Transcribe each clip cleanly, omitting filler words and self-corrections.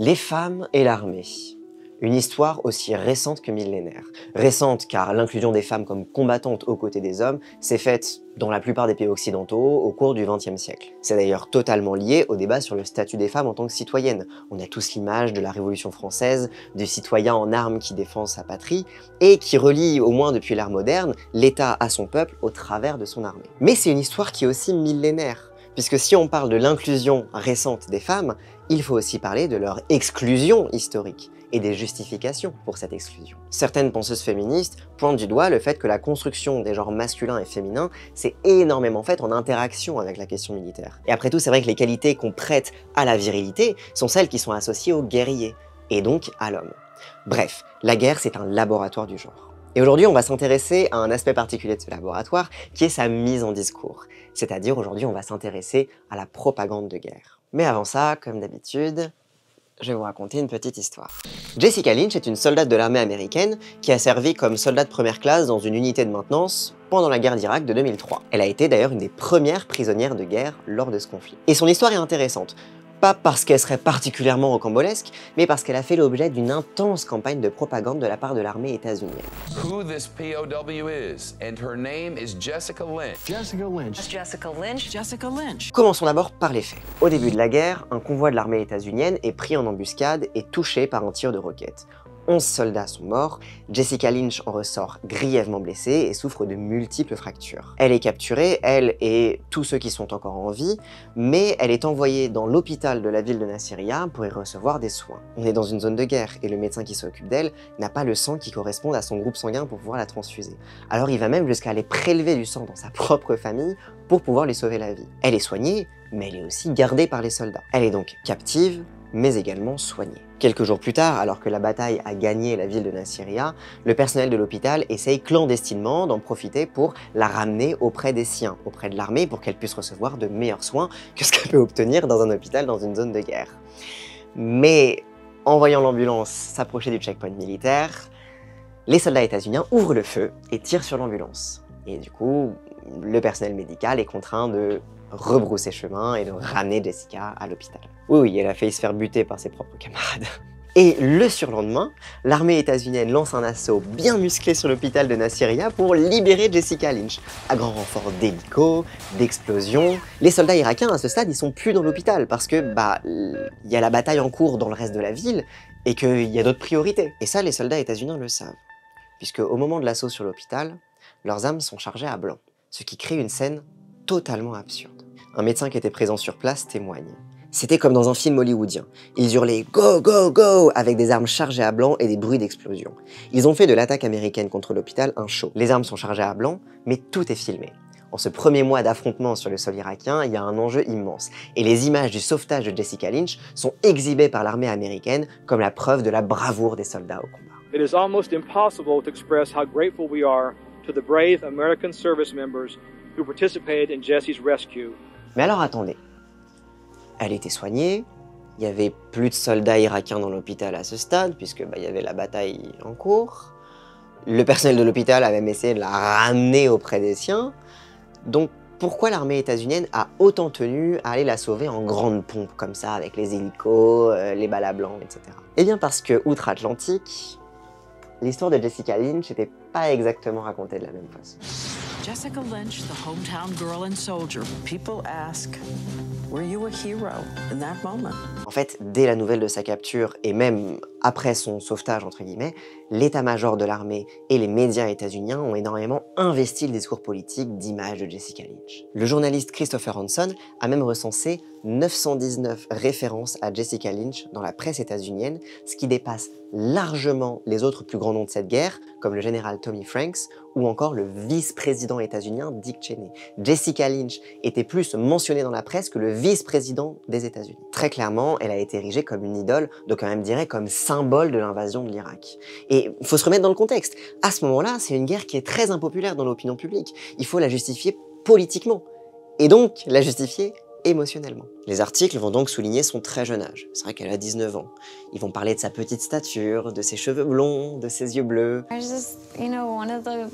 Les femmes et l'armée. Une histoire aussi récente que millénaire. Récente car l'inclusion des femmes comme combattantes aux côtés des hommes s'est faite dans la plupart des pays occidentaux au cours du XXe siècle. C'est d'ailleurs totalement lié au débat sur le statut des femmes en tant que citoyennes. On a tous l'image de la Révolution française, du citoyen en armes qui défend sa patrie et qui relie, au moins depuis l'ère moderne, l'État à son peuple au travers de son armée. Mais c'est une histoire qui est aussi millénaire. Puisque si on parle de l'inclusion récente des femmes, il faut aussi parler de leur exclusion historique et des justifications pour cette exclusion. Certaines penseuses féministes pointent du doigt le fait que la construction des genres masculins et féminins s'est énormément faite en interaction avec la question militaire. Et après tout, c'est vrai que les qualités qu'on prête à la virilité sont celles qui sont associées au guerrier, et donc à l'homme. Bref, la guerre, c'est un laboratoire du genre. Et aujourd'hui, on va s'intéresser à un aspect particulier de ce laboratoire, qui est sa mise en discours. C'est-à-dire, aujourd'hui, on va s'intéresser à la propagande de guerre. Mais avant ça, comme d'habitude, je vais vous raconter une petite histoire. Jessica Lynch est une soldate de l'armée américaine qui a servi comme soldat de première classe dans une unité de maintenance pendant la guerre d'Irak de 2003. Elle a été d'ailleurs une des premières prisonnières de guerre lors de ce conflit. Et son histoire est intéressante. Pas parce qu'elle serait particulièrement rocambolesque, mais parce qu'elle a fait l'objet d'une intense campagne de propagande de la part de l'armée états-unienne. Who this POW is, and her name is Jessica Lynch. Jessica Lynch. Jessica Lynch. Jessica Lynch. Commençons d'abord par les faits. Au début de la guerre, un convoi de l'armée états-unienne est pris en embuscade et touché par un tir de roquette. 11 soldats sont morts, Jessica Lynch en ressort grièvement blessée et souffre de multiples fractures. Elle est capturée, elle et tous ceux qui sont encore en vie, mais elle est envoyée dans l'hôpital de la ville de Nasiriyah pour y recevoir des soins. On est dans une zone de guerre et le médecin qui s'occupe d'elle n'a pas le sang qui corresponde à son groupe sanguin pour pouvoir la transfuser. Alors il va même jusqu'à aller prélever du sang dans sa propre famille pour pouvoir lui sauver la vie. Elle est soignée, mais elle est aussi gardée par les soldats. Elle est donc captive, mais également soignée. Quelques jours plus tard, alors que la bataille a gagné la ville de Nasiriyah, le personnel de l'hôpital essaye clandestinement d'en profiter pour la ramener auprès des siens, auprès de l'armée, pour qu'elle puisse recevoir de meilleurs soins que ce qu'elle peut obtenir dans un hôpital dans une zone de guerre. Mais en voyant l'ambulance s'approcher du checkpoint militaire, les soldats états-uniens ouvrent le feu et tirent sur l'ambulance. Et du coup, le personnel médical est contraint de rebrousser chemin et de ramener Jessica à l'hôpital. Oui, elle a failli se faire buter par ses propres camarades. Et le surlendemain, l'armée états-unienne lance un assaut bien musclé sur l'hôpital de Nasiriyah pour libérer Jessica Lynch, à grand renfort d'hélicos, d'explosions. Les soldats irakiens à ce stade, ils sont plus dans l'hôpital parce que y a la bataille en cours dans le reste de la ville et qu'il y a d'autres priorités. Et ça, les soldats états-uniens le savent, puisque au moment de l'assaut sur l'hôpital, leurs armes sont chargées à blanc, ce qui crée une scène totalement absurde. Un médecin qui était présent sur place témoigne. C'était comme dans un film hollywoodien. Ils hurlaient « Go, go, go !» avec des armes chargées à blanc et des bruits d'explosion. Ils ont fait de l'attaque américaine contre l'hôpital un show. Les armes sont chargées à blanc, mais tout est filmé. En ce premier mois d'affrontement sur le sol irakien, il y a un enjeu immense. Et les images du sauvetage de Jessica Lynch sont exhibées par l'armée américaine comme la preuve de la bravoure des soldats au combat. It is almost impossible to express how grateful we are to the brave American service members who participated in Jessie's rescue. Mais alors attendez, elle était soignée, il y avait plus de soldats irakiens dans l'hôpital à ce stade, puisque il y avait la bataille en cours, le personnel de l'hôpital a même essayé de la ramener auprès des siens, donc pourquoi l'armée états-unienne a autant tenu à aller la sauver en grande pompe comme ça, avec les hélicos, les balles à blanc, etc. Eh bien parce que, outre-Atlantique, l'histoire de Jessica Lynch n'était pas exactement racontée de la même façon. Jessica Lynch, the hometown girl and soldier. People ask, were you a hero in that moment? En fait, dès la nouvelle de sa capture, et même après son sauvetage, entre guillemets, l'état-major de l'armée et les médias états-uniens ont énormément investi le discours politique d'image de Jessica Lynch. Le journaliste Christopher Hanson a même recensé 919 références à Jessica Lynch dans la presse états-unienne, ce qui dépasse largement les autres plus grands noms de cette guerre, comme le général Tommy Franks ou encore le vice-président états-unien Dick Cheney. Jessica Lynch était plus mentionnée dans la presse que le vice-président des États-Unis. Très clairement, elle a été érigée comme une idole, donc on même dirait comme symbole de l'invasion de l'Irak. Et il faut se remettre dans le contexte. À ce moment-là, c'est une guerre qui est très impopulaire dans l'opinion publique. Il faut la justifier politiquement. Et donc, la justifier émotionnellement. Les articles vont donc souligner son très jeune âge. C'est vrai qu'elle a 19 ans. Ils vont parler de sa petite stature, de ses cheveux blonds, de ses yeux bleus. I was just, one of the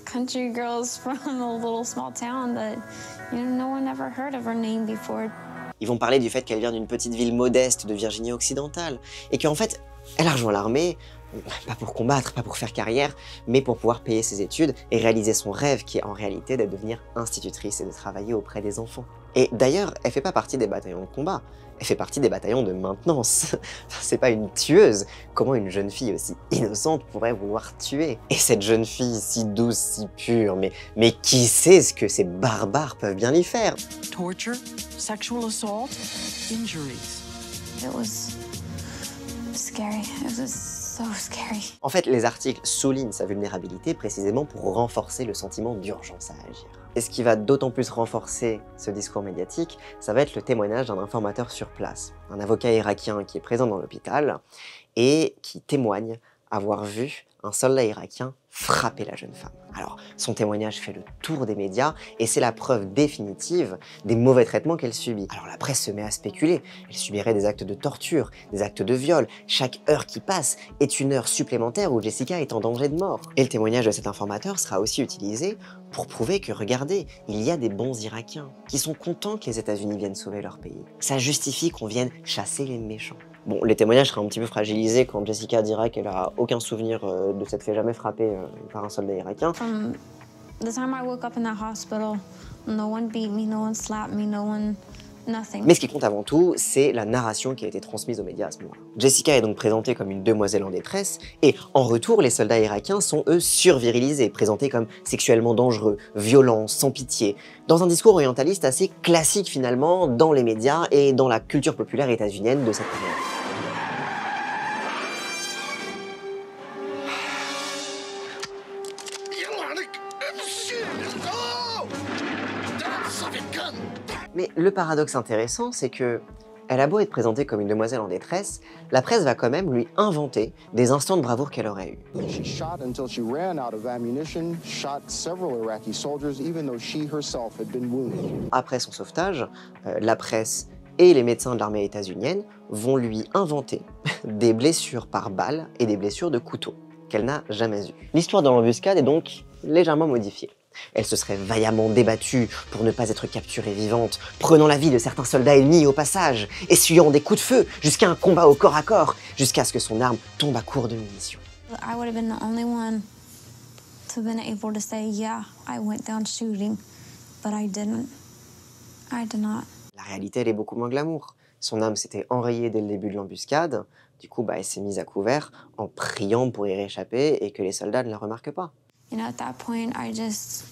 country girls from a little small town that, no one ever heard of her name before. Ils vont parler du fait qu'elle vient d'une petite ville modeste de Virginie occidentale, et qu'en fait, elle a rejoint l'armée, pas pour combattre, pas pour faire carrière, mais pour pouvoir payer ses études et réaliser son rêve qui est en réalité de devenir institutrice et de travailler auprès des enfants. Et d'ailleurs, elle fait pas partie des bataillons de combat, elle fait partie des bataillons de maintenance. C'est pas une tueuse. Comment une jeune fille aussi innocente pourrait vouloir tuer? Et cette jeune fille si douce, si pure, mais qui sait ce que ces barbares peuvent bien lui faire? Torture, sexual assault, injuries. It was scary. It was so scary. En fait, les articles soulignent sa vulnérabilité précisément pour renforcer le sentiment d'urgence à agir. Et ce qui va d'autant plus renforcer ce discours médiatique, ça va être le témoignage d'un informateur sur place, un avocat irakien qui est présent dans l'hôpital et qui témoigne avoir vu un soldat irakien frapper la jeune femme. Alors, son témoignage fait le tour des médias et c'est la preuve définitive des mauvais traitements qu'elle subit. Alors la presse se met à spéculer, elle subirait des actes de torture, des actes de viol. Chaque heure qui passe est une heure supplémentaire où Jessica est en danger de mort. Et le témoignage de cet informateur sera aussi utilisé pour prouver que, regardez, il y a des bons Irakiens qui sont contents que les États-Unis viennent sauver leur pays. Ça justifie qu'on vienne chasser les méchants. Bon, les témoignages seraient un petit peu fragilisés quand Jessica dira qu'elle a aucun souvenir de s'être fait jamais frapper par un soldat irakien. From the time I woke up in that hospital, no one beat me, no one slapped me, no one... nothing. Mais ce qui compte avant tout, c'est la narration qui a été transmise aux médias à ce moment-là. Jessica est donc présentée comme une demoiselle en détresse, et en retour, les soldats irakiens sont eux survirilisés, présentés comme sexuellement dangereux, violents, sans pitié, dans un discours orientaliste assez classique finalement dans les médias et dans la culture populaire états-unienne de cette période. Mais le paradoxe intéressant, c'est que elle a beau être présentée comme une demoiselle en détresse, la presse va quand même lui inventer des instants de bravoure qu'elle aurait eus. She shot until she ran out of ammunition, shot several Iraqi soldiers, even though she herself had been wounded. Après son sauvetage, la presse et les médecins de l'armée états-unienne vont lui inventer des blessures par balle et des blessures de couteau qu'elle n'a jamais eues. L'histoire de l'embuscade est donc légèrement modifiée. Elle se serait vaillamment débattue pour ne pas être capturée vivante, prenant la vie de certains soldats ennemis au passage, essuyant des coups de feu jusqu'à un combat au corps à corps, jusqu'à ce que son arme tombe à court de munitions. I would have been the only one to have been able to say, yeah, I went down shooting, but I didn't. I did not. La réalité, elle est beaucoup moins glamour. Son âme s'était enrayée dès le début de l'embuscade, du coup, elle s'est mise à couvert en priant pour y réchapper et que les soldats ne la remarquent pas. You know, at that point, I just,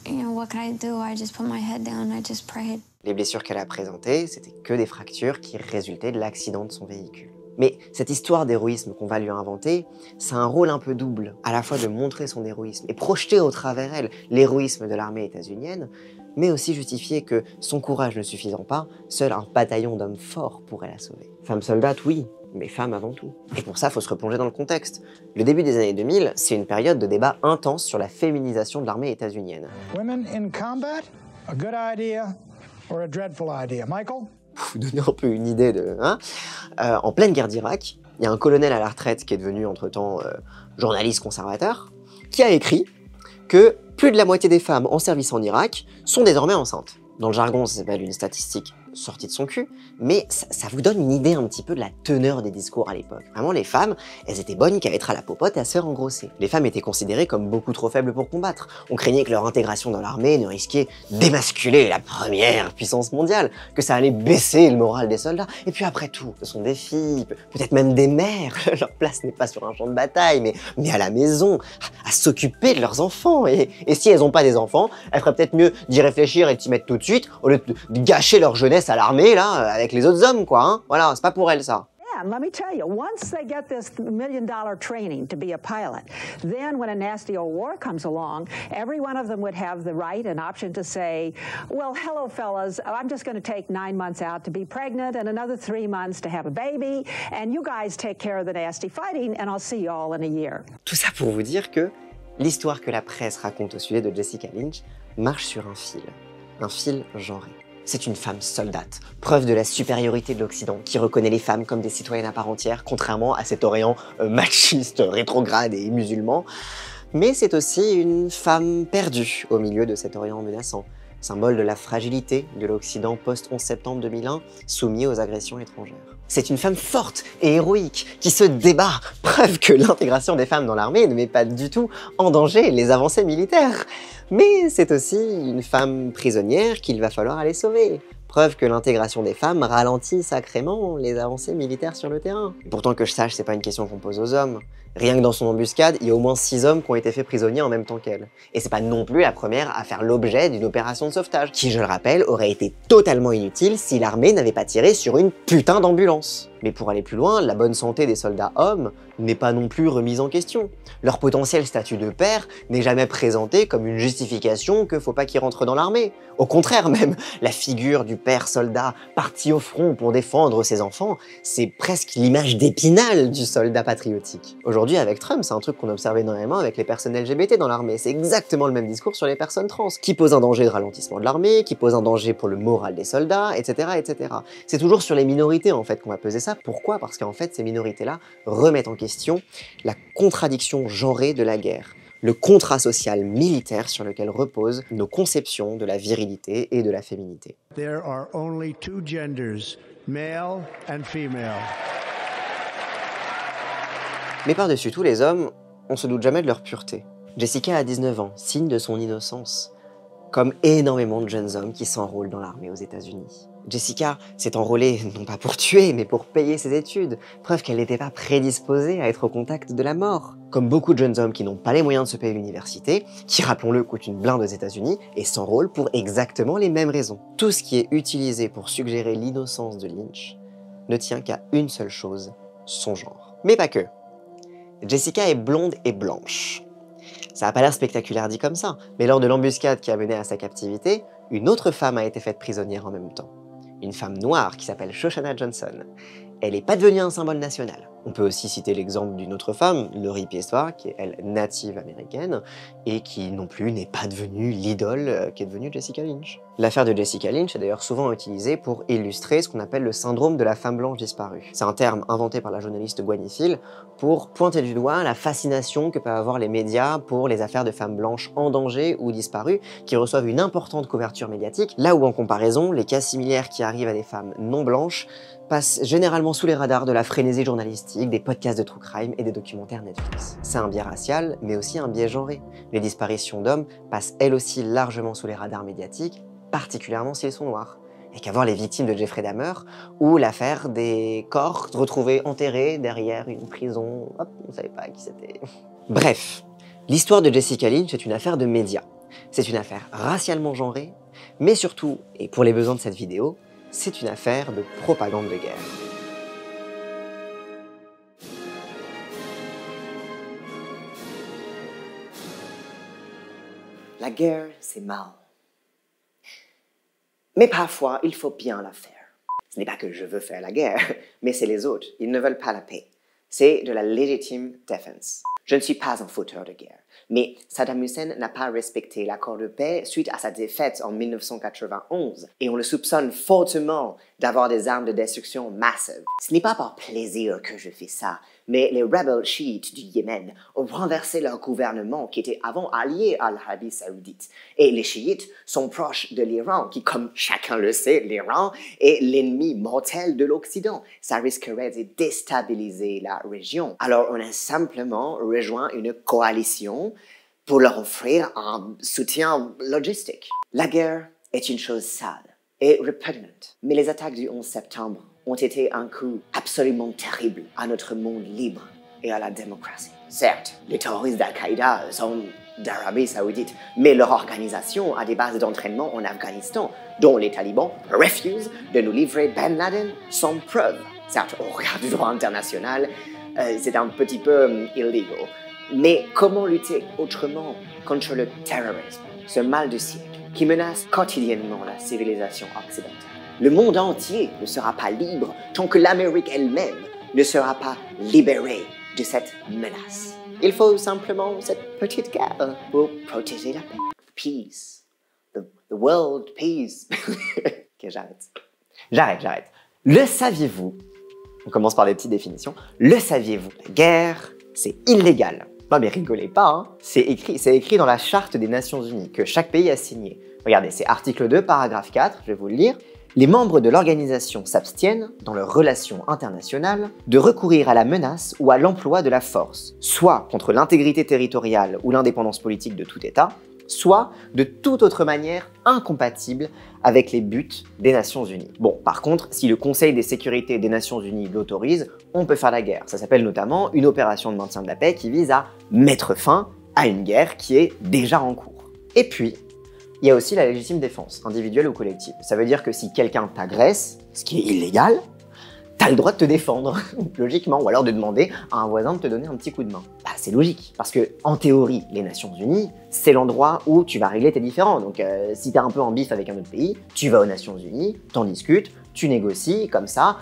what can I do? I just put my head down, I just prayed. Les blessures qu'elle a présentées, c'était que des fractures qui résultaient de l'accident de son véhicule. Mais cette histoire d'héroïsme qu'on va lui inventer, c'est un rôle un peu double, à la fois de montrer son héroïsme et projeter au travers elle l'héroïsme de l'armée états-unienne, mais aussi justifier que, son courage ne suffisant pas, seul un bataillon d'hommes forts pourrait la sauver. Femme soldate, oui, mais femme avant tout. Et pour ça, il faut se replonger dans le contexte. Le début des années 2000, c'est une période de débat intense sur la féminisation de l'armée états-unienne. Women in combat, a good idea or a dreadful idea. Michael? Pour vous donner un peu une idée de... en pleine guerre d'Irak, il y a un colonel à la retraite qui est devenu entre-temps journaliste conservateur, qui a écrit que plus de la moitié des femmes en service en Irak sont désormais enceintes. Dans le jargon, ça s'appelle une statistique sortie de son cul, mais ça vous donne une idée un petit peu de la teneur des discours à l'époque. Vraiment, les femmes, elles étaient bonnes qu'à être à la popote et à se faire engrosser. Les femmes étaient considérées comme beaucoup trop faibles pour combattre. On craignait que leur intégration dans l'armée ne risquait d'émasculer la première puissance mondiale, que ça allait baisser le moral des soldats. Et puis après tout, ce sont des filles, peut-être même des mères. Leur place n'est pas sur un champ de bataille, mais à la maison, à s'occuper de leurs enfants. Et si elles n'ont pas des enfants, elles feraient peut-être mieux d'y réfléchir et de s'y mettre tout de suite, au lieu de gâcher leur jeunesse à l'armée, là, avec les autres hommes, quoi, hein. Voilà, c'est pas pour elle, ça. And let me tell you, once they get this $1 million training to be a pilot, then when a nasty old war comes along, every one of them would have the right and option to say, well, hello, fellas, I'm just going to take 9 months out to be pregnant and another 3 months to have a baby, and you guys take care of the nasty fighting, and I'll see you all in a year. Tout ça pour vous dire que l'histoire que la presse raconte au sujet de Jessica Lynch marche sur un fil genré. C'est une femme soldate, preuve de la supériorité de l'Occident, qui reconnaît les femmes comme des citoyennes à part entière, contrairement à cet Orient machiste, rétrograde et musulman. Mais c'est aussi une femme perdue au milieu de cet Orient menaçant. symbole de la fragilité de l'Occident post-11 septembre 2001, soumis aux agressions étrangères. C'est une femme forte et héroïque qui se débat, preuve que l'intégration des femmes dans l'armée ne met pas du tout en danger les avancées militaires. Mais c'est aussi une femme prisonnière qu'il va falloir aller sauver. Preuve que l'intégration des femmes ralentit sacrément les avancées militaires sur le terrain. Et pourtant que je sache, c'est pas une question qu'on pose aux hommes. Rien que dans son embuscade, il y a au moins 6 hommes qui ont été faits prisonniers en même temps qu'elle. Et c'est pas non plus la première à faire l'objet d'une opération de sauvetage, qui, je le rappelle, aurait été totalement inutile si l'armée n'avait pas tiré sur une putain d'ambulance. Mais pour aller plus loin, la bonne santé des soldats hommes n'est pas non plus remise en question. Leur potentiel statut de père n'est jamais présenté comme une justification que faut pas qu'ils rentrent dans l'armée. Au contraire même, la figure du père soldat parti au front pour défendre ses enfants, c'est presque l'image d'Épinal du soldat patriotique. Aujourd'hui, avec Trump, c'est un truc qu'on observe énormément avec les personnes LGBT dans l'armée. C'est exactement le même discours sur les personnes trans, qui pose un danger de ralentissement de l'armée, qui pose un danger pour le moral des soldats, etc. etc. C'est toujours sur les minorités en fait qu'on va peser ça. Pourquoi? Parce qu'en fait, ces minorités-là remettent en question la contradiction genrée de la guerre, le contrat social militaire sur lequel reposent nos conceptions de la virilité et de la féminité. There are only 2 genders, male and female. Mais par-dessus tout, les hommes, on se doute jamais de leur pureté. Jessica a 19 ans, signe de son innocence, comme énormément de jeunes hommes qui s'enrôlent dans l'armée aux États-Unis. Jessica s'est enrôlée non pas pour tuer, mais pour payer ses études, preuve qu'elle n'était pas prédisposée à être au contact de la mort. Comme beaucoup de jeunes hommes qui n'ont pas les moyens de se payer l'université, qui, rappelons-le, coûte une blinde aux États-Unis, et s'enrôlent pour exactement les mêmes raisons. Tout ce qui est utilisé pour suggérer l'innocence de Lynch ne tient qu'à une seule chose, son genre. Mais pas que. Jessica est blonde et blanche. Ça n'a pas l'air spectaculaire dit comme ça, mais lors de l'embuscade qui a mené à sa captivité, une autre femme a été faite prisonnière en même temps. Une femme noire qui s'appelle Shoshana Johnson. Elle n'est pas devenue un symbole national. On peut aussi citer l'exemple d'une autre femme, Lori Piessoir, qui est elle native américaine, et qui non plus n'est pas devenue l'idole qui est devenue Jessica Lynch. L'affaire de Jessica Lynch est d'ailleurs souvent utilisée pour illustrer ce qu'on appelle le syndrome de la femme blanche disparue. C'est un terme inventé par la journaliste Gwenny Phil pour pointer du doigt la fascination que peuvent avoir les médias pour les affaires de femmes blanches en danger ou disparues, qui reçoivent une importante couverture médiatique, là où en comparaison, les cas similaires qui arrivent à des femmes non blanches passent généralement sous les radars de la frénésie journalistique, des podcasts de true crime et des documentaires Netflix. C'est un biais racial, mais aussi un biais genré. Les disparitions d'hommes passent elles aussi largement sous les radars médiatiques, particulièrement s'ils sont noirs. Et qu'à voir les victimes de Jeffrey Dahmer, ou l'affaire des corps retrouvés enterrés derrière une prison, hop, on ne savait pas qui c'était. Bref, l'histoire de Jessica Lynch est une affaire de médias. C'est une affaire racialement genrée, mais surtout, et pour les besoins de cette vidéo, c'est une affaire de propagande de guerre. La guerre, c'est mal. Mais parfois, il faut bien la faire. Ce n'est pas que je veux faire la guerre, mais c'est les autres. Ils ne veulent pas la paix. C'est de la légitime défense. Je ne suis pas un fauteur de guerre, mais Saddam Hussein n'a pas respecté l'accord de paix suite à sa défaite en 1991, et on le soupçonne fortement d'avoir des armes de destruction massives. Ce n'est pas par plaisir que je fais ça, mais les rebelles chiites du Yémen ont renversé leur gouvernement qui était avant allié à l'Arabie Saoudite. Et les chiites sont proches de l'Iran, qui, comme chacun le sait, l'Iran est l'ennemi mortel de l'Occident. Ça risquerait de déstabiliser la région. Alors on a simplement rejoint une coalition pour leur offrir un soutien logistique. La guerre est une chose sale et répugnante, mais les attaques du 11 septembre ont été un coup absolument terrible à notre monde libre et à la démocratie. Certes, les terroristes d'Al-Qaïda sont d'Arabie Saoudite, mais leur organisation a des bases d'entraînement en Afghanistan, dont les talibans refusent de nous livrer Ben Laden sans preuve. Certes, au regard du droit international, c'est un petit peu illégal. Mais comment lutter autrement contre le terrorisme, ce mal de siècle qui menace quotidiennement la civilisation occidentale? Le monde entier ne sera pas libre tant que l'Amérique elle-même ne sera pas libérée de cette menace. Il faut simplement cette petite guerre pour protéger la paix. Peace. The world peace. Ok, j'arrête. Le saviez-vous? On commence par les petites définitions. Le saviez-vous? La guerre, c'est illégal. Non mais rigolez pas, hein. C'est écrit dans la Charte des Nations Unies que chaque pays a signé. Regardez, c'est article 2, paragraphe 4, je vais vous le lire. Les membres de l'organisation s'abstiennent, dans leurs relations internationales, de recourir à la menace ou à l'emploi de la force, soit contre l'intégrité territoriale ou l'indépendance politique de tout État, soit de toute autre manière incompatible avec les buts des Nations Unies. Bon, par contre, si le Conseil de sécurité des Nations Unies l'autorise, on peut faire la guerre. Ça s'appelle notamment une opération de maintien de la paix qui vise à mettre fin à une guerre qui est déjà en cours. Et puis, il y a aussi la légitime défense, individuelle ou collective. Ça veut dire que si quelqu'un t'agresse, ce qui est illégal, t'as le droit de te défendre, logiquement, ou alors de demander à un voisin de te donner un petit coup de main. Bah, c'est logique, parce que en théorie, les Nations Unies, c'est l'endroit où tu vas régler tes différends. Donc si t'es un peu en bif avec un autre pays, tu vas aux Nations Unies, t'en discutes, tu négocies, comme ça,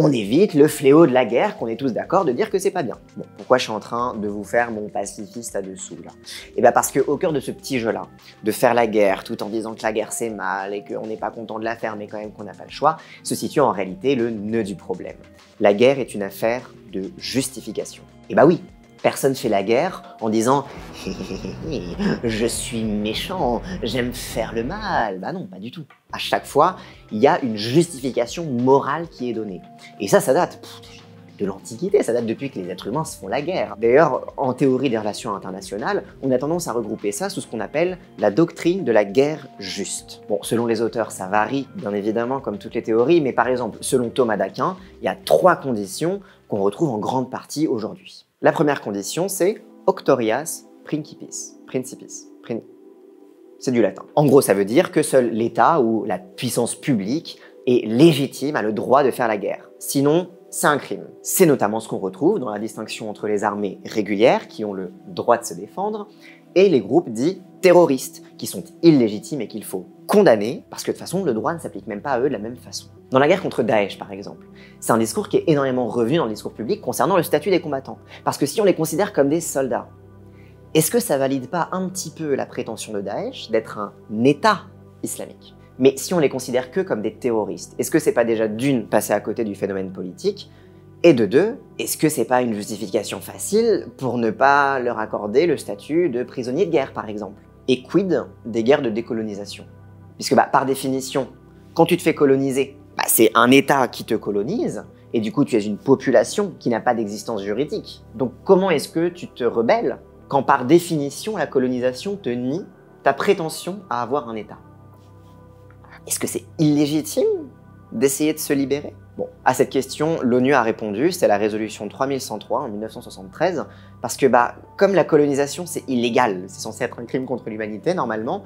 on évite le fléau de la guerre qu'on est tous d'accord de dire que c'est pas bien. Bon, pourquoi je suis en train de vous faire mon pacifiste là-dessous là? Et bien parce qu'au cœur de ce petit jeu-là, de faire la guerre tout en disant que la guerre c'est mal et qu'on n'est pas content de la faire mais quand même qu'on n'a pas le choix, se situe en réalité le nœud du problème. La guerre est une affaire de justification. Et bah oui, personne fait la guerre en disant « je suis méchant, j'aime faire le mal ». Bah non, pas du tout. À chaque fois, il y a une justification morale qui est donnée. Et ça date de l'Antiquité, ça date depuis que les êtres humains se font la guerre. D'ailleurs, en théorie des relations internationales, on a tendance à regrouper ça sous ce qu'on appelle la doctrine de la guerre juste. Bon, selon les auteurs, ça varie, bien évidemment, comme toutes les théories, mais par exemple, selon Thomas d'Aquin, il y a 3 conditions qu'on retrouve en grande partie aujourd'hui. La première condition, c'est auctoritas principis. C'est du latin. En gros, ça veut dire que seul l'État ou la puissance publique est légitime, a le droit de faire la guerre. Sinon, c'est un crime. C'est notamment ce qu'on retrouve dans la distinction entre les armées régulières, qui ont le droit de se défendre, et les groupes dits terroristes, qui sont illégitimes et qu'il faut condamner, parce que de toute façon, le droit ne s'applique même pas à eux de la même façon. Dans la guerre contre Daesh, par exemple, c'est un discours qui est énormément revenu dans le discours public concernant le statut des combattants. Parce que si on les considère comme des soldats, est-ce que ça valide pas un petit peu la prétention de Daesh d'être un État islamique? Mais si on les considère que comme des terroristes, est-ce que c'est pas déjà d'une, passer à côté du phénomène politique, et de deux, est-ce que c'est pas une justification facile pour ne pas leur accorder le statut de prisonnier de guerre, par exemple? Et quid des guerres de décolonisation? Puisque par définition, quand tu te fais coloniser, c'est un État qui te colonise, et du coup tu es une population qui n'a pas d'existence juridique. Donc comment est-ce que tu te rebelles quand par définition la colonisation te nie ta prétention à avoir un État? Est-ce que c'est illégitime d'essayer de se libérer? Bon, à cette question, l'ONU a répondu, c'est la résolution 3103 en 1973, parce que comme la colonisation c'est illégal, c'est censé être un crime contre l'humanité normalement,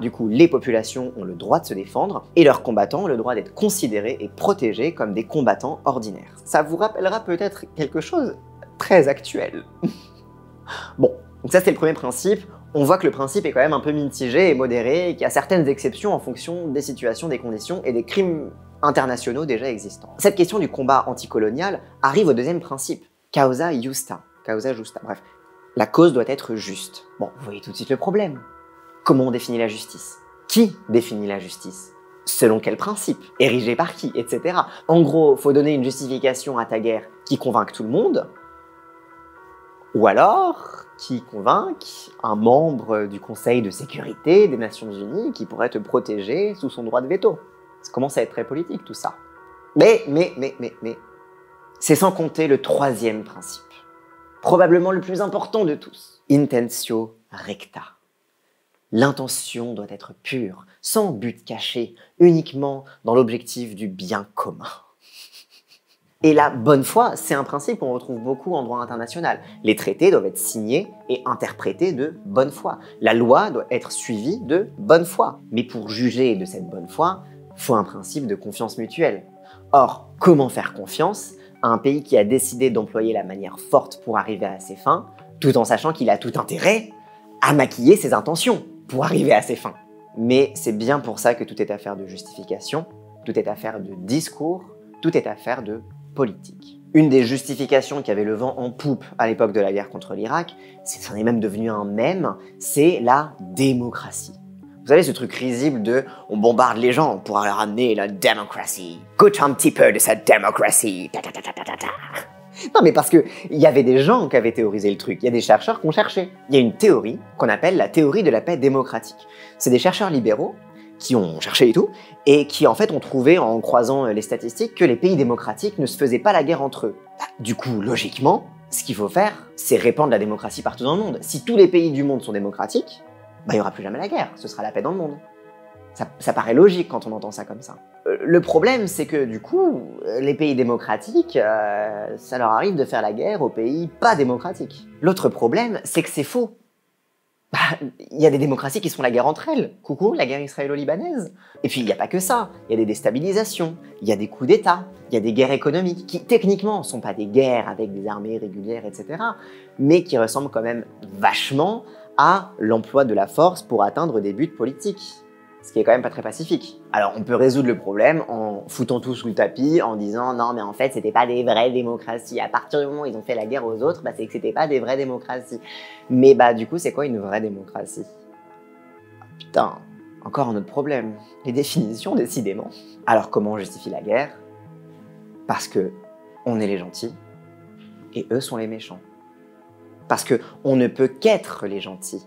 du coup les populations ont le droit de se défendre et leurs combattants ont le droit d'être considérés et protégés comme des combattants ordinaires. Ça vous rappellera peut-être quelque chose très actuel. Bon, donc ça c'est le premier principe. On voit que le principe est quand même un peu mitigé et modéré et qu'il y a certaines exceptions en fonction des situations, des conditions et des crimes internationaux déjà existants. Cette question du combat anticolonial arrive au deuxième principe, causa justa. Bref, la cause doit être juste. Bon, vous voyez tout de suite le problème. Comment on définit la justice? Qui définit la justice? Selon quel principe? Érigé par qui? Etc. En gros, faut donner une justification à ta guerre qui convainque tout le monde, ou alors qui convainque un membre du Conseil de sécurité des Nations Unies qui pourrait te protéger sous son droit de veto. Ça commence à être très politique tout ça. Mais, c'est sans compter le troisième principe, probablement le plus important de tous, intentio recta. L'intention doit être pure, sans but caché, uniquement dans l'objectif du bien commun. Et la bonne foi, c'est un principe qu'on retrouve beaucoup en droit international. Les traités doivent être signés et interprétés de bonne foi. La loi doit être suivie de bonne foi. Mais pour juger de cette bonne foi, il faut un principe de confiance mutuelle. Or, comment faire confiance à un pays qui a décidé d'employer la manière forte pour arriver à ses fins, tout en sachant qu'il a tout intérêt à maquiller ses intentions pour arriver à ses fins? Mais c'est bien pour ça que tout est affaire de justification, tout est affaire de discours, tout est affaire de politique. Une des justifications qui avait le vent en poupe à l'époque de la guerre contre l'Irak, ça en est même devenu un mème, c'est la démocratie. Vous savez, ce truc risible de « on bombarde les gens pour leur amener la démocratie. Écoute un petit peu de cette démocratie. » Non, mais parce qu'il y avait des gens qui avaient théorisé le truc, il y a des chercheurs qui ont cherché. Il y a une théorie qu'on appelle la théorie de la paix démocratique. C'est des chercheurs libéraux qui ont cherché et tout, et qui en fait ont trouvé, en croisant les statistiques, que les pays démocratiques ne se faisaient pas la guerre entre eux. Du coup, logiquement, ce qu'il faut faire, c'est répandre la démocratie partout dans le monde. Si tous les pays du monde sont démocratiques, il n'y aura plus jamais la guerre, ce sera la paix dans le monde. Ça paraît logique quand on entend ça comme ça. Le problème, c'est que du coup, les pays démocratiques, ça leur arrive de faire la guerre aux pays pas démocratiques. L'autre problème, c'est que c'est faux. Il y a des démocraties qui se font la guerre entre elles. Coucou, la guerre israélo-libanaise. Et puis, il n'y a pas que ça. Il y a des déstabilisations, il y a des coups d'État, il y a des guerres économiques qui, techniquement, ne sont pas des guerres avec des armées régulières, etc., mais qui ressemblent quand même vachement à l'emploi de la force pour atteindre des buts politiques. Ce qui est quand même pas très pacifique. Alors on peut résoudre le problème en foutant tout sous le tapis, en disant non mais en fait c'était pas des vraies démocraties. À partir du moment où ils ont fait la guerre aux autres, c'est que c'était pas des vraies démocraties. Mais du coup c'est quoi une vraie démocratie? Putain, encore un autre problème. Les définitions décidément. Alors comment on justifie la guerre? Parce que on est les gentils et eux sont les méchants. Parce que on ne peut qu'être les gentils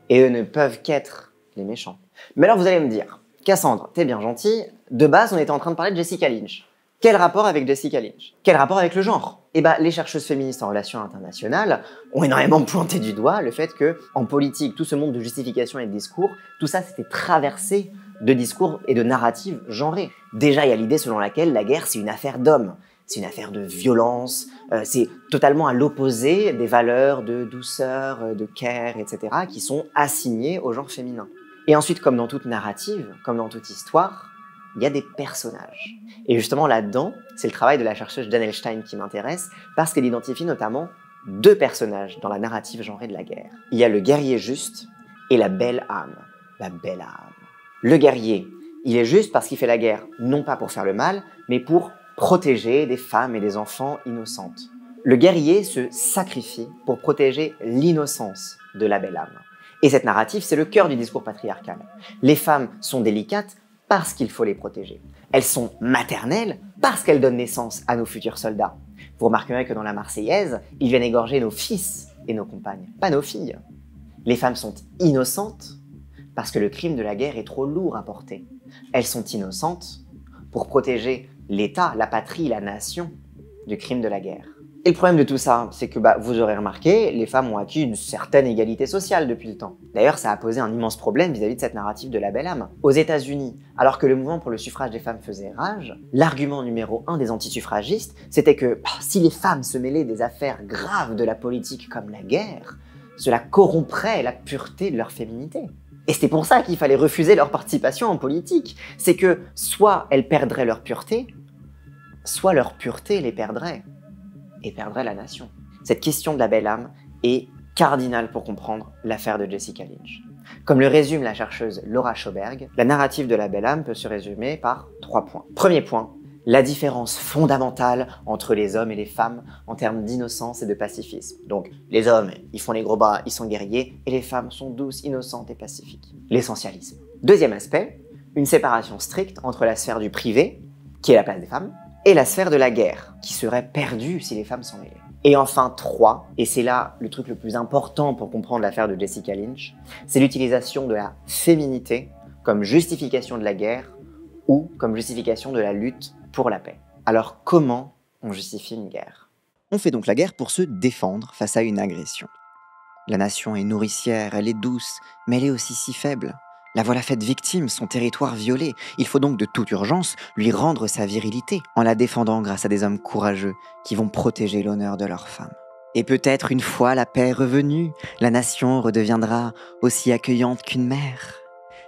et eux ne peuvent qu'être les méchants. Mais alors vous allez me dire, Cassandre, t'es bien gentille, de base on était en train de parler de Jessica Lynch. Quel rapport avec Jessica Lynch? Quel rapport avec le genre? Les chercheuses féministes en relations internationales ont énormément pointé du doigt le fait que, en politique, tout ce monde de justification et de discours, tout ça c'était traversé de discours et de narratives genrées. Déjà il y a l'idée selon laquelle la guerre c'est une affaire d'hommes. C'est une affaire de violence, c'est totalement à l'opposé des valeurs de douceur, de care, etc. qui sont assignées au genre féminin. Et ensuite, comme dans toute narrative, comme dans toute histoire, il y a des personnages. Et justement là-dedans, c'est le travail de la chercheuse Janelle Stein qui m'intéresse, parce qu'elle identifie notamment deux personnages dans la narrative genrée de la guerre. Il y a le guerrier juste et la belle âme. La belle âme. Le guerrier, il est juste parce qu'il fait la guerre, non pas pour faire le mal, mais pour protéger des femmes et des enfants innocentes. Le guerrier se sacrifie pour protéger l'innocence de la belle âme. Et cette narrative, c'est le cœur du discours patriarcal. Les femmes sont délicates parce qu'il faut les protéger. Elles sont maternelles parce qu'elles donnent naissance à nos futurs soldats. Vous remarquerez que dans la Marseillaise, ils viennent égorger nos fils et nos compagnes, pas nos filles. Les femmes sont innocentes parce que le crime de la guerre est trop lourd à porter. Elles sont innocentes pour protéger l'État, la patrie, la nation du crime de la guerre. Et le problème de tout ça, c'est que vous aurez remarqué, les femmes ont acquis une certaine égalité sociale depuis le temps. D'ailleurs, ça a posé un immense problème vis-à-vis de cette narrative de la belle âme. Aux États-Unis, alors que le mouvement pour le suffrage des femmes faisait rage, l'argument numéro 1 des antisuffragistes, c'était que si les femmes se mêlaient des affaires graves de la politique comme la guerre, cela corromprait la pureté de leur féminité. Et c'est pour ça qu'il fallait refuser leur participation en politique. C'est que soit elles perdraient leur pureté, soit leur pureté les perdrait. Et perdrait la nation. Cette question de la belle âme est cardinale pour comprendre l'affaire de Jessica Lynch. Comme le résume la chercheuse Laura Schoberg, la narrative de la belle âme peut se résumer par 3 points. Premier point, la différence fondamentale entre les hommes et les femmes en termes d'innocence et de pacifisme. Donc, les hommes, ils font les gros bras, ils sont guerriers, et les femmes sont douces, innocentes et pacifiques. L'essentialisme. Deuxième aspect, une séparation stricte entre la sphère du privé, qui est la place des femmes, et la sphère de la guerre, qui serait perdue si les femmes s'en mêlaient. Et enfin 3, et c'est là le truc le plus important pour comprendre l'affaire de Jessica Lynch, c'est l'utilisation de la féminité comme justification de la guerre ou comme justification de la lutte pour la paix. Alors comment on justifie une guerre? On fait donc la guerre pour se défendre face à une agression. La nation est nourricière, elle est douce, mais elle est aussi si faible. La voilà faite victime, son territoire violé. Il faut donc de toute urgence lui rendre sa virilité en la défendant grâce à des hommes courageux qui vont protéger l'honneur de leurs femmes. Et peut-être une fois la paix revenue, la nation redeviendra aussi accueillante qu'une mère.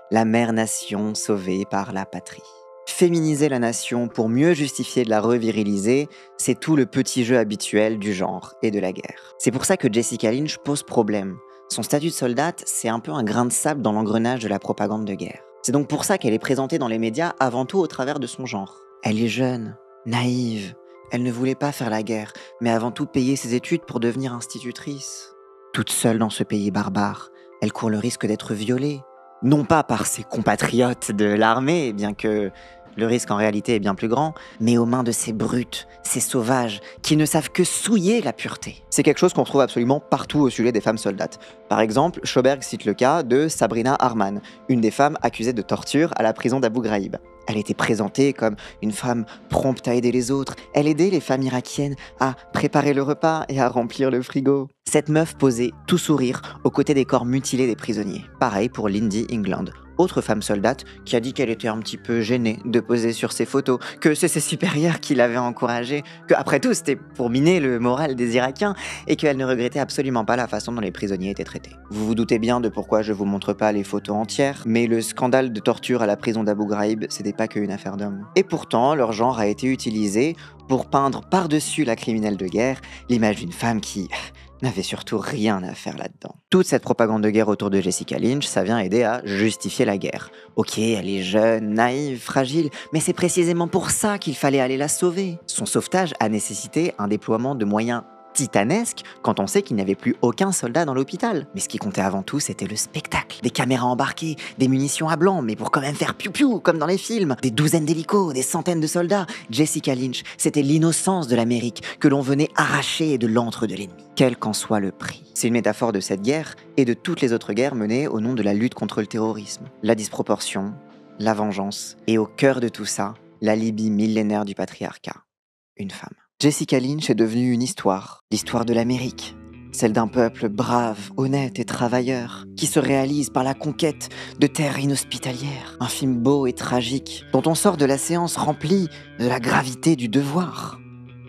La mère-nation sauvée par la patrie. Féminiser la nation pour mieux justifier de la reviriliser, c'est tout le petit jeu habituel du genre et de la guerre. C'est pour ça que Jessica Lynch pose problème. Son statut de soldate, c'est un peu un grain de sable dans l'engrenage de la propagande de guerre. C'est donc pour ça qu'elle est présentée dans les médias avant tout au travers de son genre. Elle est jeune, naïve, elle ne voulait pas faire la guerre, mais avant tout payer ses études pour devenir institutrice. Toute seule dans ce pays barbare, elle court le risque d'être violée. Non pas par ses compatriotes de l'armée, bien que Le risque en réalité est bien plus grand, mais aux mains de ces brutes, ces sauvages, qui ne savent que souiller la pureté. C'est quelque chose qu'on retrouve absolument partout au sujet des femmes soldates. Par exemple, Sjoberg cite le cas de Sabrina Arman, une des femmes accusées de torture à la prison d'Abu Ghraib. Elle était présentée comme une femme prompte à aider les autres. Elle aidait les femmes irakiennes à préparer le repas et à remplir le frigo. Cette meuf posait tout sourire aux côtés des corps mutilés des prisonniers. Pareil pour Lindy England, autre femme soldate qui a dit qu'elle était un petit peu gênée de poser sur ses photos, que c'est ses supérieurs qui l'avaient encouragée, que après tout c'était pour miner le moral des Irakiens et qu'elle ne regrettait absolument pas la façon dont les prisonniers étaient traités. Vous vous doutez bien de pourquoi je vous montre pas les photos entières, mais le scandale de torture à la prison d'Abu Ghraib, c'était pas qu'une affaire d'hommes. Et pourtant, leur genre a été utilisé pour peindre par-dessus la criminelle de guerre l'image d'une femme qui n'avait surtout rien à faire là-dedans. Toute cette propagande de guerre autour de Jessica Lynch, ça vient aider à justifier la guerre. Ok, elle est jeune, naïve, fragile, mais c'est précisément pour ça qu'il fallait aller la sauver. Son sauvetage a nécessité un déploiement de moyens titanesque quand on sait qu'il n'y avait plus aucun soldat dans l'hôpital. Mais ce qui comptait avant tout, c'était le spectacle. Des caméras embarquées, des munitions à blanc, mais pour quand même faire piou-piou, comme dans les films. Des douzaines d'hélicos, des centaines de soldats. Jessica Lynch, c'était l'innocence de l'Amérique que l'on venait arracher de l'antre de l'ennemi, quel qu'en soit le prix. C'est une métaphore de cette guerre et de toutes les autres guerres menées au nom de la lutte contre le terrorisme. La disproportion, la vengeance, et au cœur de tout ça, la Libye millénaire du patriarcat. Une femme. Jessica Lynch est devenue une histoire, l'histoire de l'Amérique, celle d'un peuple brave, honnête et travailleur, qui se réalise par la conquête de terres inhospitalières. Un film beau et tragique, dont on sort de la séance remplie de la gravité du devoir.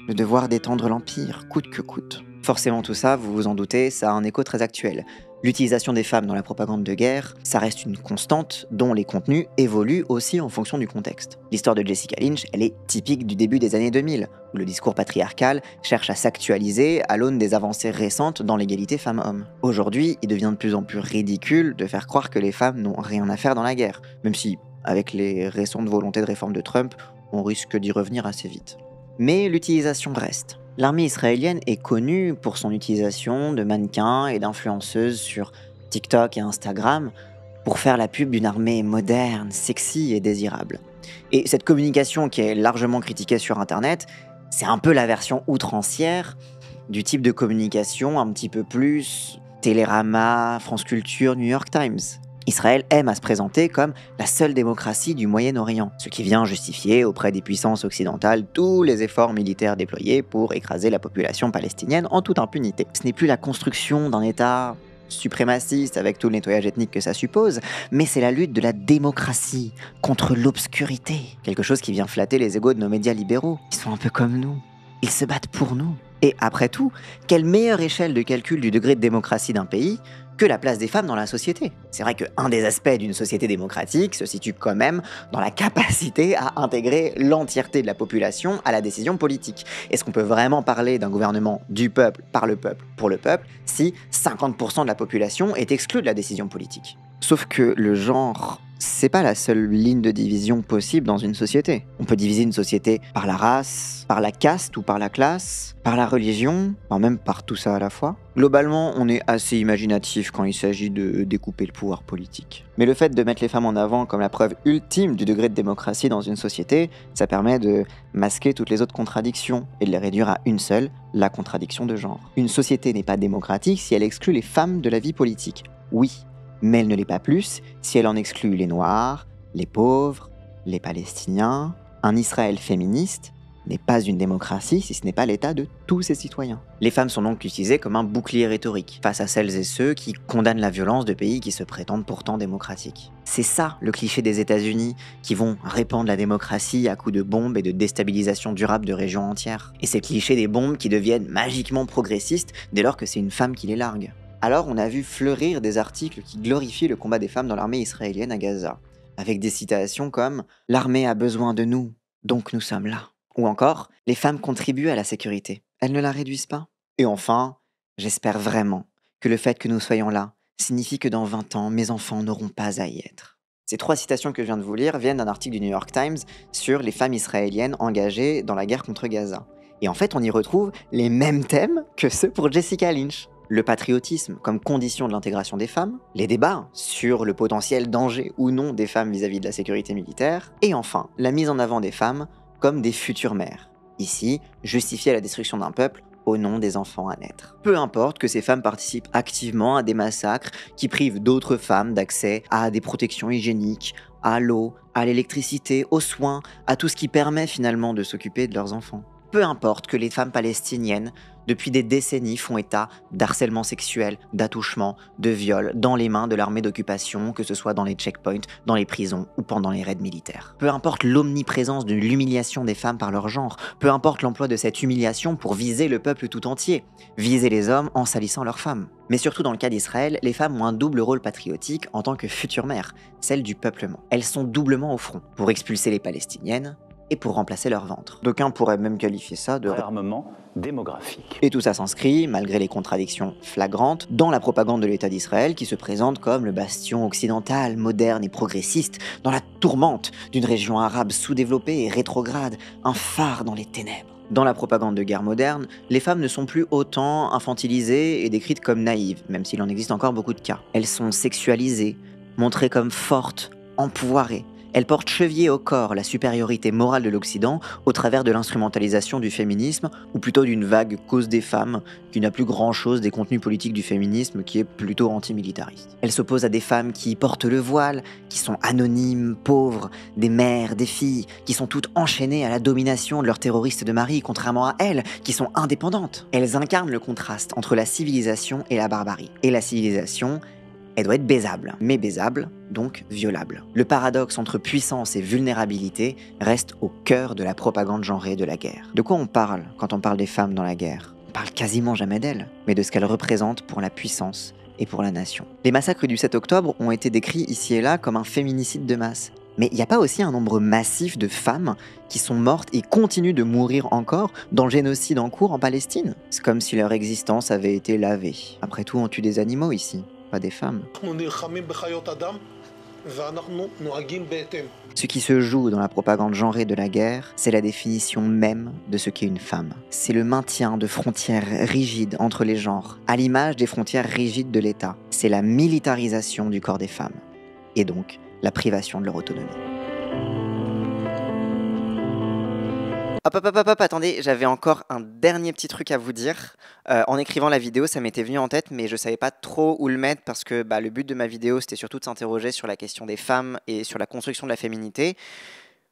Le devoir d'étendre l'Empire, coûte que coûte. Forcément tout ça, vous vous en doutez, ça a un écho très actuel. L'utilisation des femmes dans la propagande de guerre, ça reste une constante dont les contenus évoluent aussi en fonction du contexte. L'histoire de Jessica Lynch, elle est typique du début des années 2000, où le discours patriarcal cherche à s'actualiser à l'aune des avancées récentes dans l'égalité femmes-hommes. Aujourd'hui, il devient de plus en plus ridicule de faire croire que les femmes n'ont rien à faire dans la guerre, même si, avec les récentes volontés de réforme de Trump, on risque d'y revenir assez vite. Mais l'utilisation reste. L'armée israélienne est connue pour son utilisation de mannequins et d'influenceuses sur TikTok et Instagram pour faire la pub d'une armée moderne, sexy et désirable. Et cette communication qui est largement critiquée sur Internet, c'est un peu la version outrancière du type de communication un petit peu plus Télérama, France Culture, New York Times. Israël aime à se présenter comme la seule démocratie du Moyen-Orient, ce qui vient justifier auprès des puissances occidentales tous les efforts militaires déployés pour écraser la population palestinienne en toute impunité. Ce n'est plus la construction d'un État suprémaciste avec tout le nettoyage ethnique que ça suppose, mais c'est la lutte de la démocratie contre l'obscurité. Quelque chose qui vient flatter les égos de nos médias libéraux. Ils sont un peu comme nous. Ils se battent pour nous. Et après tout, quelle meilleure échelle de calcul du degré de démocratie d'un pays que la place des femmes dans la société. C'est vrai qu'un des aspects d'une société démocratique se situe quand même dans la capacité à intégrer l'entièreté de la population à la décision politique. Est-ce qu'on peut vraiment parler d'un gouvernement du peuple, par le peuple, pour le peuple, si 50% de la population est exclue de la décision politique ? Sauf que le genre, c'est pas la seule ligne de division possible dans une société. On peut diviser une société par la race, par la caste ou par la classe, par la religion, voire même par tout ça à la fois. Globalement, on est assez imaginatif quand il s'agit de découper le pouvoir politique. Mais le fait de mettre les femmes en avant comme la preuve ultime du degré de démocratie dans une société, ça permet de masquer toutes les autres contradictions et de les réduire à une seule, la contradiction de genre. Une société n'est pas démocratique si elle exclut les femmes de la vie politique. Oui, mais elle ne l'est pas plus si elle en exclut les Noirs, les pauvres, les Palestiniens. Un Israël féministe n'est pas une démocratie si ce n'est pas l'état de tous ses citoyens. Les femmes sont donc utilisées comme un bouclier rhétorique face à celles et ceux qui condamnent la violence de pays qui se prétendent pourtant démocratiques. C'est ça le cliché des États-Unis qui vont répandre la démocratie à coups de bombes et de déstabilisation durable de régions entières. Et ces clichés des bombes qui deviennent magiquement progressistes dès lors que c'est une femme qui les largue. Alors on a vu fleurir des articles qui glorifient le combat des femmes dans l'armée israélienne à Gaza, avec des citations comme « L'armée a besoin de nous, donc nous sommes là ». Ou encore « Les femmes contribuent à la sécurité, elles ne la réduisent pas ». Et enfin, j'espère vraiment que le fait que nous soyons là signifie que dans 20 ans, mes enfants n'auront pas à y être. Ces 3 citations que je viens de vous lire viennent d'un article du New York Times sur les femmes israéliennes engagées dans la guerre contre Gaza. Et en fait, on y retrouve les mêmes thèmes que ceux pour Jessica Lynch. le patriotisme comme condition de l'intégration des femmes, les débats sur le potentiel danger ou non des femmes vis-à-vis de la sécurité militaire, et enfin la mise en avant des femmes comme des futures mères. Ici, justifier la destruction d'un peuple au nom des enfants à naître. Peu importe que ces femmes participent activement à des massacres qui privent d'autres femmes d'accès à des protections hygiéniques, à l'eau, à l'électricité, aux soins, à tout ce qui permet finalement de s'occuper de leurs enfants. Peu importe que les femmes palestiniennes, depuis des décennies, font état d'harcèlement sexuel, d'attouchement, de viol dans les mains de l'armée d'occupation, que ce soit dans les checkpoints, dans les prisons ou pendant les raids militaires. Peu importe l'omniprésence de l'humiliation des femmes par leur genre, peu importe l'emploi de cette humiliation pour viser le peuple tout entier, viser les hommes en salissant leurs femmes. Mais surtout dans le cas d'Israël, les femmes ont un double rôle patriotique en tant que futures mères, celle du peuplement. Elles sont doublement au front, pour expulser les Palestiniennes, et pour remplacer leur ventre. D'aucuns pourraient même qualifier ça de réarmement démographique. Et tout ça s'inscrit, malgré les contradictions flagrantes, dans la propagande de l'État d'Israël qui se présente comme le bastion occidental, moderne et progressiste, dans la tourmente d'une région arabe sous-développée et rétrograde, un phare dans les ténèbres. Dans la propagande de guerre moderne, les femmes ne sont plus autant infantilisées et décrites comme naïves, même s'il en existe encore beaucoup de cas. Elles sont sexualisées, montrées comme fortes, empouvoirées. Elles portent chevillée au corps la supériorité morale de l'Occident au travers de l'instrumentalisation du féminisme, ou plutôt d'une vague cause des femmes, qui n'a plus grand-chose des contenus politiques du féminisme, qui est plutôt antimilitariste. Elles s'opposent à des femmes qui portent le voile, qui sont anonymes, pauvres, des mères, des filles, qui sont toutes enchaînées à la domination de leurs terroristes de mari, contrairement à elles, qui sont indépendantes. Elles incarnent le contraste entre la civilisation et la barbarie. Et la civilisation, elle doit être baisable, mais baisable, donc violable. Le paradoxe entre puissance et vulnérabilité reste au cœur de la propagande genrée de la guerre. De quoi on parle quand on parle des femmes dans la guerre? On parle quasiment jamais d'elles, mais de ce qu'elles représentent pour la puissance et pour la nation. Les massacres du 7 octobre ont été décrits ici et là comme un féminicide de masse. Mais il n'y a pas aussi un nombre massif de femmes qui sont mortes et continuent de mourir encore dans le génocide en cours en Palestine? C'est comme si leur existence avait été lavée. Après tout, on tue des animaux ici, pas des femmes. Ce qui se joue dans la propagande genrée de la guerre, c'est la définition même de ce qu'est une femme. C'est le maintien de frontières rigides entre les genres, à l'image des frontières rigides de l'État. C'est la militarisation du corps des femmes, et donc la privation de leur autonomie. Hop, attendez, j'avais encore un dernier petit truc à vous dire. En écrivant la vidéo, ça m'était venu en tête, mais je savais pas trop où le mettre parce que le but de ma vidéo, c'était surtout de s'interroger sur la question des femmes et sur la construction de la féminité.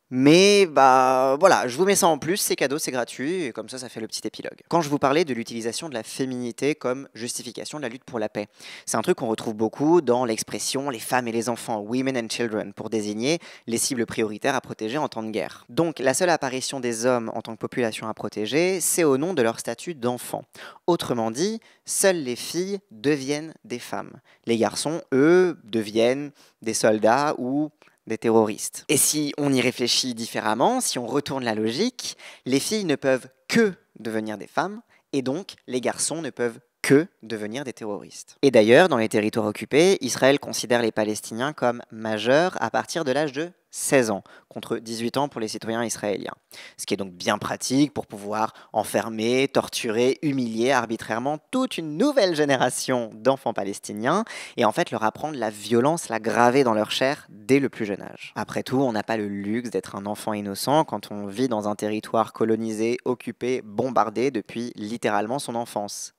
Mais voilà, je vous mets ça en plus, c'est cadeau, c'est gratuit, et comme ça fait le petit épilogue. Quand je vous parlais de l'utilisation de la féminité comme justification de la lutte pour la paix, c'est un truc qu'on retrouve beaucoup dans l'expression « les femmes et les enfants », « women and children », pour désigner les cibles prioritaires à protéger en temps de guerre. Donc la seule apparition des hommes en tant que population à protéger, c'est au nom de leur statut d'enfant. Autrement dit, seules les filles deviennent des femmes. Les garçons, eux, deviennent des soldats ou des terroristes. Et si on y réfléchit différemment, si on retourne la logique, les filles ne peuvent que devenir des femmes, et donc les garçons ne peuvent que devenir des terroristes. Et d'ailleurs, dans les territoires occupés, Israël considère les Palestiniens comme majeurs à partir de l'âge de 16 ans, contre 18 ans pour les citoyens israéliens. Ce qui est donc bien pratique pour pouvoir enfermer, torturer, humilier arbitrairement toute une nouvelle génération d'enfants palestiniens et en fait leur apprendre la violence, la graver dans leur chair dès le plus jeune âge. Après tout, on n'a pas le luxe d'être un enfant innocent quand on vit dans un territoire colonisé, occupé, bombardé depuis littéralement son enfance.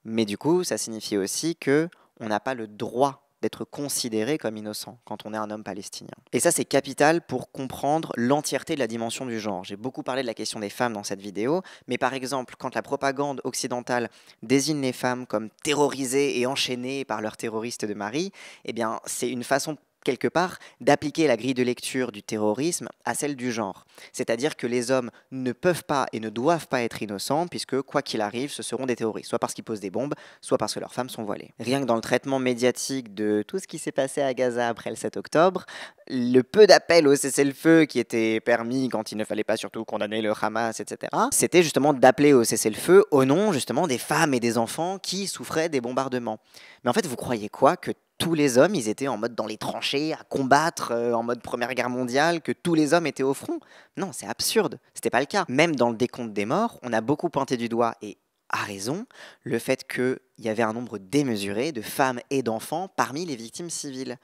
Mais du coup, ça signifie aussi que on n'a pas le droit d'être considéré comme innocent quand on est un homme palestinien. Et ça, c'est capital pour comprendre l'entièreté de la dimension du genre. J'ai beaucoup parlé de la question des femmes dans cette vidéo, mais par exemple, quand la propagande occidentale désigne les femmes comme terrorisées et enchaînées par leurs terroristes de mari, eh bien, c'est une façon quelque part, d'appliquer la grille de lecture du terrorisme à celle du genre. C'est-à-dire que les hommes ne peuvent pas et ne doivent pas être innocents, puisque, quoi qu'il arrive, ce seront des terroristes, soit parce qu'ils posent des bombes, soit parce que leurs femmes sont voilées. Rien que dans le traitement médiatique de tout ce qui s'est passé à Gaza après le 7 octobre, le peu d'appels au cessez-le-feu qui était permis quand il ne fallait pas surtout condamner le Hamas, etc., c'était justement d'appeler au cessez-le-feu au nom, justement, des femmes et des enfants qui souffraient des bombardements. Mais en fait, vous croyez quoi? Que tous les hommes, ils étaient en mode dans les tranchées, à combattre, en mode Première Guerre mondiale, que tous les hommes étaient au front? Non, c'est absurde, c'était pas le cas. Même dans le décompte des morts, on a beaucoup pointé du doigt, et a raison, le fait qu'il y avait un nombre démesuré de femmes et d'enfants parmi les victimes civiles.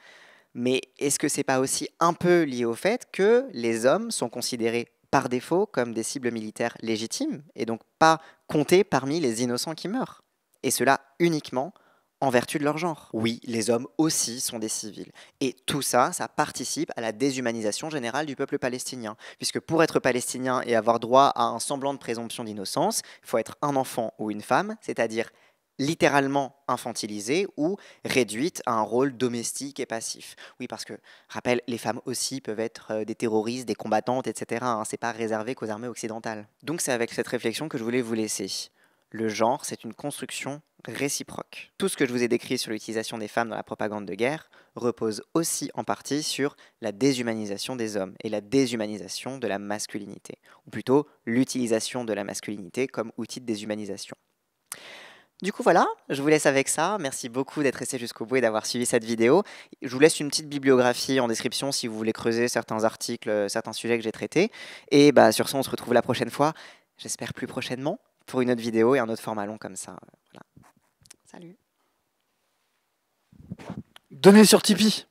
Mais est-ce que c'est pas aussi un peu lié au fait que les hommes sont considérés par défaut comme des cibles militaires légitimes et donc pas comptés parmi les innocents qui meurent? Et cela uniquement en vertu de leur genre. Oui, les hommes aussi sont des civils. Et tout ça, ça participe à la déshumanisation générale du peuple palestinien. Puisque pour être palestinien et avoir droit à un semblant de présomption d'innocence, il faut être un enfant ou une femme, c'est-à-dire littéralement infantilisée ou réduite à un rôle domestique et passif. Oui, parce que, rappel, les femmes aussi peuvent être des terroristes, des combattantes, etc. C'est pas réservé qu'aux armées occidentales. Donc c'est avec cette réflexion que je voulais vous laisser. Le genre, c'est une construction réciproque. Tout ce que je vous ai décrit sur l'utilisation des femmes dans la propagande de guerre repose aussi en partie sur la déshumanisation des hommes et la déshumanisation de la masculinité, ou plutôt l'utilisation de la masculinité comme outil de déshumanisation. Du coup voilà, je vous laisse avec ça. Merci beaucoup d'être resté jusqu'au bout et d'avoir suivi cette vidéo. Je vous laisse une petite bibliographie en description si vous voulez creuser certains articles, certains sujets que j'ai traités. Et sur ce, on se retrouve la prochaine fois, j'espère plus prochainement, pour une autre vidéo et un autre format long comme ça. Voilà. Salut. Donnez sur Tipeee.